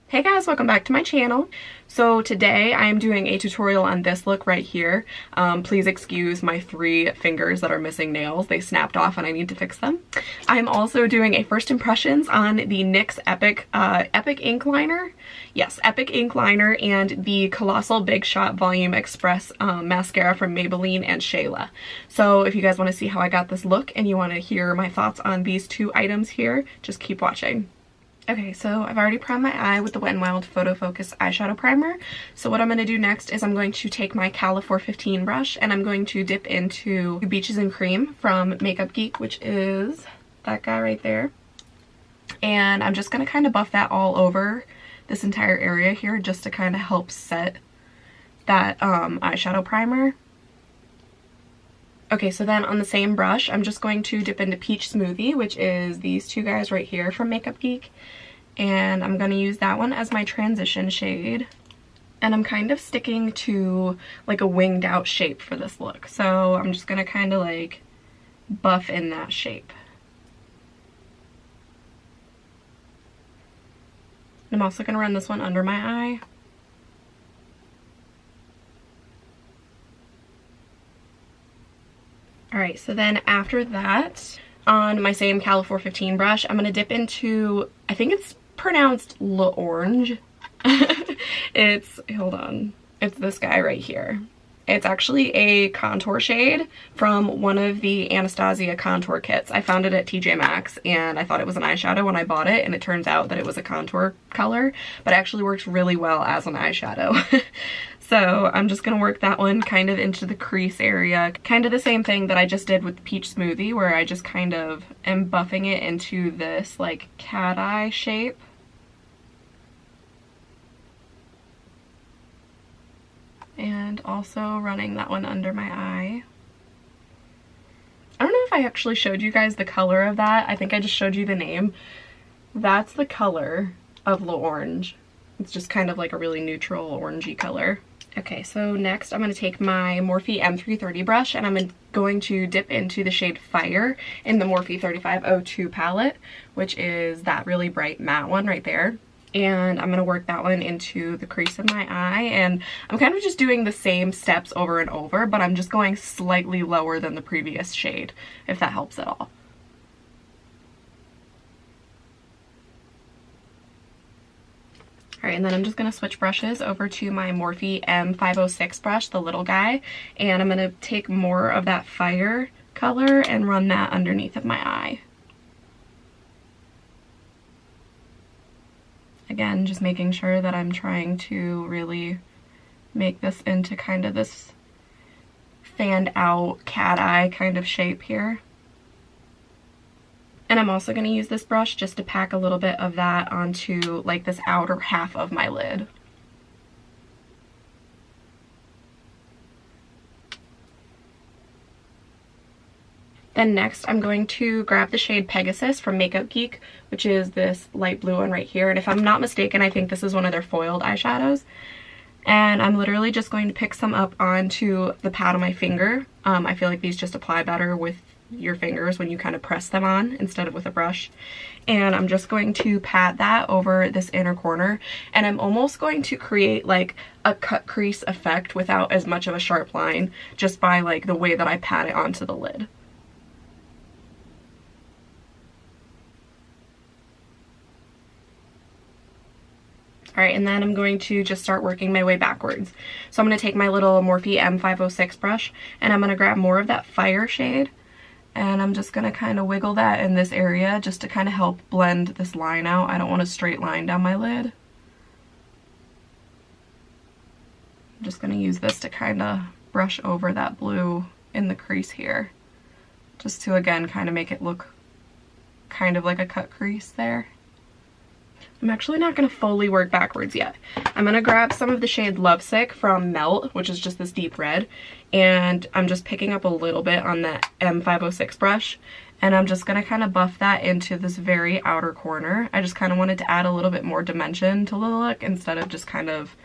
Hey guys, welcome back to my channel. So today I am doing a tutorial on this look right here. Please excuse my 3 fingers that are missing nails. They snapped off and I need to fix them. I'm also doing a first impressions on the NYX Epic Ink Liner. Yes, Epic Ink Liner and the Colossal Big Shot Volume Express Mascara from Maybelline and Shayla. So if you guys want to see how I got this look and you want to hear my thoughts on these 2 items here, just keep watching. Okay, so I've already primed my eye with the Wet n Wild PhotoFocus eyeshadow primer. So what I'm going to do next is I'm going to take my Cala 415 brush and I'm going to dip into Beaches and Cream from Makeup Geek, which is that guy right there. And I'm just going to kind of buff that all over this entire area here just to kind of help set that eyeshadow primer. Okay, so then on the same brush, I'm just going to dip into Peach Smoothie, which is these 2 guys right here from Makeup Geek. And I'm going to use that one as my transition shade. And I'm kind of sticking to like a winged out shape for this look. So I'm just going to kind of like buff in that shape. I'm also going to run this one under my eye. Alright, so then after that, on my same Cala 415 brush, I'm going to dip into, I think it's pronounced L'Orange. Hold on, it's this guy right here. It's actually a contour shade from one of the Anastasia contour kits. I found it at TJ Maxx and I thought it was an eyeshadow when I bought it, and it turns out that it was a contour color, but it actually works really well as an eyeshadow. So I'm just going to work that one kind of into the crease area. Kind of the same thing that I just did with Peach Smoothie, where I just kind of am buffing it into this like cat eye shape. And also running that one under my eye. I don't know if I actually showed you guys the color of that. I think I just showed you the name. That's the color of L'Orange. It's just kind of like a really neutral orangey color. Okay, so next I'm going to take my Morphe M330 brush and I'm going to dip into the shade Fire in the Morphe 3502 palette, which is that really bright matte one right there. And I'm going to work that one into the crease of my eye, and I'm kind of just doing the same steps over and over, but I'm just going slightly lower than the previous shade, if that helps at all. Alright, and then I'm just going to switch brushes over to my Morphe M506 brush, the little guy, and I'm going to take more of that Fire color and run that underneath of my eye. Again, just making sure that I'm trying to really make this into kind of this fanned out cat eye kind of shape here. And I'm also going to use this brush just to pack a little bit of that onto like this outer half of my lid. Then next I'm going to grab the shade Pegasus from Makeup Geek, which is this light blue one right here. And if I'm not mistaken, I think this is one of their foiled eyeshadows. And I'm literally just going to pick some up onto the pad of my finger. I feel like these just apply better with your fingers when you kind of press them on instead of with a brush. And I'm just going to pat that over this inner corner, and I'm almost going to create like a cut crease effect without as much of a sharp line, just by like the way that I pat it onto the lid. Alright, and then I'm going to just start working my way backwards. So I'm going to take my little Morphe M506 brush and I'm going to grab more of that Fire shade, and I'm just going to kind of wiggle that in this area just to kind of help blend this line out. I don't want a straight line down my lid. I'm just going to use this to kind of brush over that blue in the crease here, just to again kind of make it look kind of like a cut crease there. I'm actually not going to fully work backwards yet. I'm going to grab some of the shade Lovesick from Melt, which is just this deep red, and I'm just picking up a little bit on that M506 brush, and I'm just going to kind of buff that into this very outer corner. I just kind of wanted to add a little bit more dimension to the look instead of just kind of,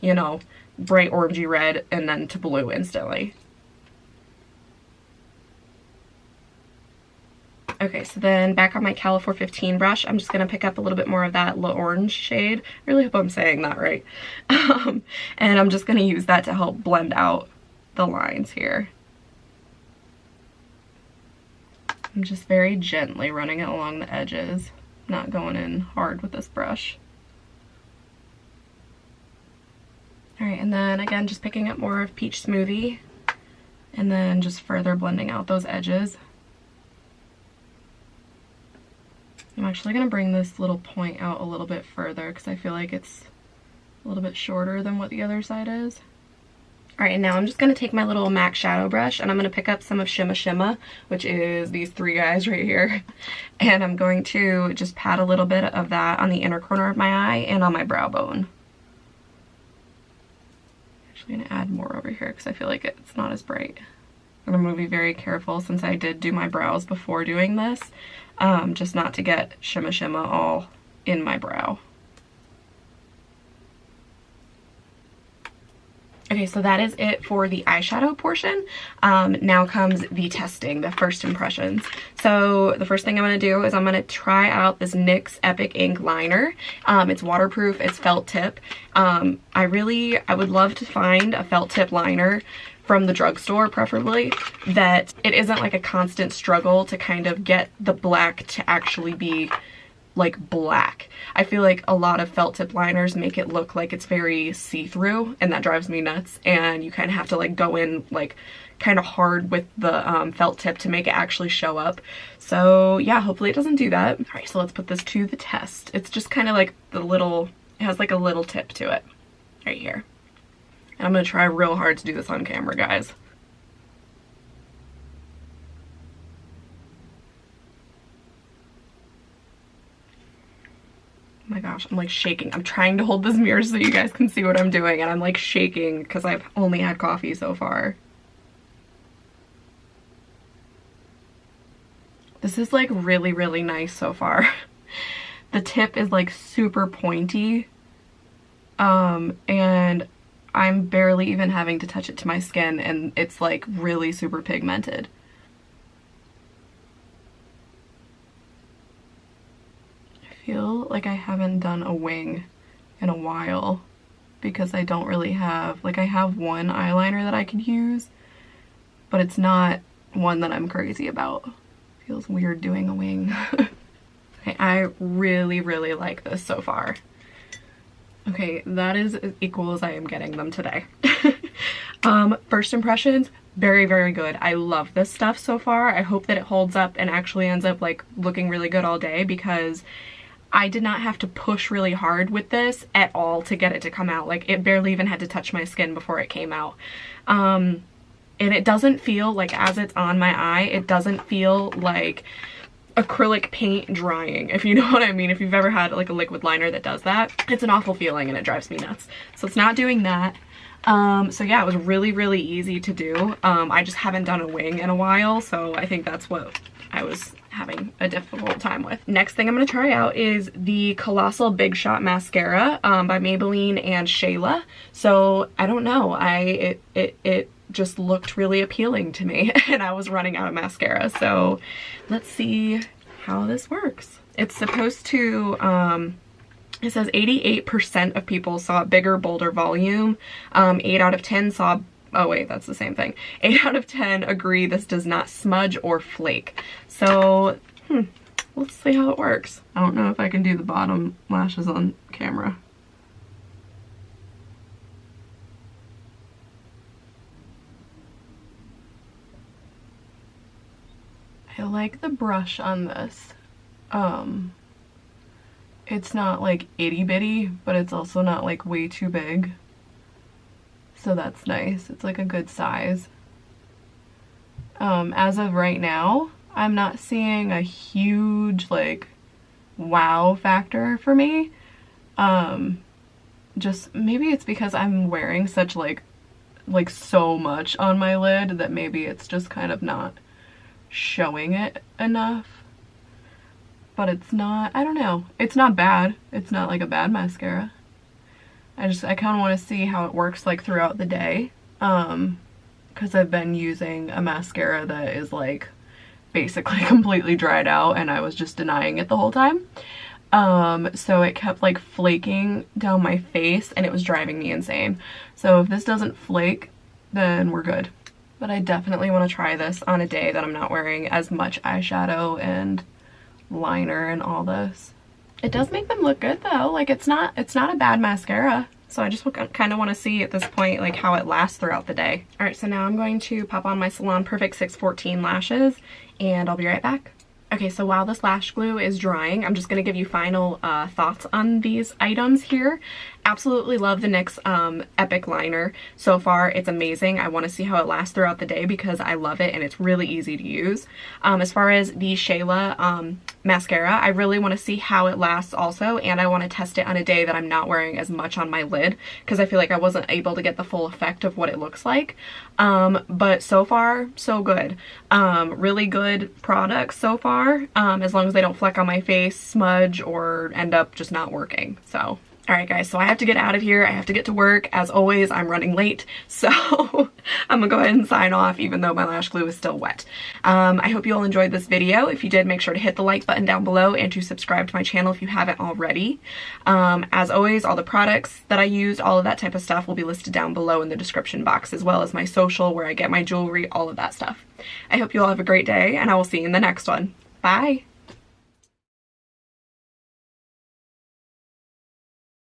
you know, bright orangey red and then to blue instantly. Okay, so then back on my Cala 415 brush, I'm just going to pick up a little bit more of that orange shade. I really hope I'm saying that right. And I'm just going to use that to help blend out the lines here. I'm just very gently running it along the edges, not going in hard with this brush. Alright, and then again, just picking up more of Peach Smoothie, and then just further blending out those edges. I'm actually going to bring this little point out a little bit further because I feel like it's a little bit shorter than what the other side is. Alright, and now I'm just going to take my little MAC shadow brush and I'm going to pick up some of Shimma, which is these three guys right here. And I'm going to just pat a little bit of that on the inner corner of my eye and on my brow bone. I'm actually going to add more over here because I feel like it's not as bright. I'm going to be very careful since I did do my brows before doing this, just not to get Shimma all in my brow. Okay, so that is it for the eyeshadow portion. Now comes the testing, the first impressions. So the first thing I'm going to do is I'm going to try out this NYX Epic Ink Liner. It's waterproof, it's felt tip. I would love to find a felt tip liner from the drugstore, preferably, that it isn't like a constant struggle to kind of get the black to actually be like black. I feel like a lot of felt tip liners make it look like it's very see-through, and that drives me nuts, and you kind of have to like go in like kind of hard with the felt tip to make it actually show up. So yeah, hopefully it doesn't do that. All right, so let's put this to the test. It's just kind of like it has like a little tip to it right here. And I'm gonna try real hard to do this on camera, guys. Oh my gosh, I'm like shaking. I'm trying to hold this mirror so you guys can see what I'm doing, and I'm like shaking because I've only had coffee so far. This is like really, really nice so far. The tip is like super pointy, and I'm barely even having to touch it to my skin, and it's like really super pigmented. I feel like I haven't done a wing in a while because I don't really have, like I have one eyeliner that I could use, but it's not one that I'm crazy about. Feels weird doing a wing. Okay, I really, really like this so far. Okay, that is as equal as I am getting them today. First impressions, very, very good. I love this stuff so far. I hope that it holds up and actually ends up like looking really good all day, because I did not have to push really hard with this at all to get it to come out. Like, it barely even had to touch my skin before it came out. And it doesn't feel like, as it's on my eye, it doesn't feel like acrylic paint drying, if you know what I mean. If you've ever had like a liquid liner that does that, it's an awful feeling and it drives me nuts. So it's not doing that. So yeah, it was really, really easy to do. I just haven't done a wing in a while, so I think that's what I was having a difficult time with. Next thing I'm going to try out is the Colossal Big Shot Mascara by Maybelline and Shayla. So I don't know, it just looked really appealing to me and I was running out of mascara. So let's see how this works. It's supposed to, it says 88% of people saw bigger, bolder volume. 8 out of 10 saw, oh wait, that's the same thing. 8 out of 10 agree this does not smudge or flake. So, let's see how it works. I don't know if I can do the bottom lashes on camera. I like the brush on this. It's not like itty bitty, but it's also not like way too big. So that's nice. It's like a good size. As of right now, I'm not seeing a huge like wow factor for me. Just maybe it's because I'm wearing such like so much on my lid that maybe it's just kind of not showing it enough. But it's not, I don't know, it's not bad. It's not like a bad mascara. I kind of want to see how it works like throughout the day, because I've been using a mascara that is like basically completely dried out and I was just denying it the whole time. So it kept like flaking down my face and it was driving me insane. So if this doesn't flake, then we're good. But I definitely want to try this on a day that I'm not wearing as much eyeshadow and liner and all this. It does make them look good though. Like it's not a bad mascara. So I just kind of want to see at this point like how it lasts throughout the day. All right, so now I'm going to pop on my Salon Perfect 614 lashes and I'll be right back. Okay, so while this lash glue is drying, I'm just going to give you final thoughts on these items here. Absolutely love the NYX Epic Liner. So far, it's amazing. I want to see how it lasts throughout the day because I love it and it's really easy to use. As far as the Shayla mascara, I really want to see how it lasts also, and I want to test it on a day that I'm not wearing as much on my lid because I feel like I wasn't able to get the full effect of what it looks like. But so far, so good. Really good products so far, as long as they don't fleck on my face, smudge, or end up just not working. So alright guys, so I have to get out of here. I have to get to work. As always, I'm running late, so I'm gonna go ahead and sign off even though my lash glue is still wet. I hope you all enjoyed this video. If you did, make sure to hit the like button down below and to subscribe to my channel if you haven't already. As always, all the products that I used, all of that type of stuff will be listed down below in the description box, as well as my social, where I get my jewelry, all of that stuff. I hope you all have a great day, and I will see you in the next one. Bye!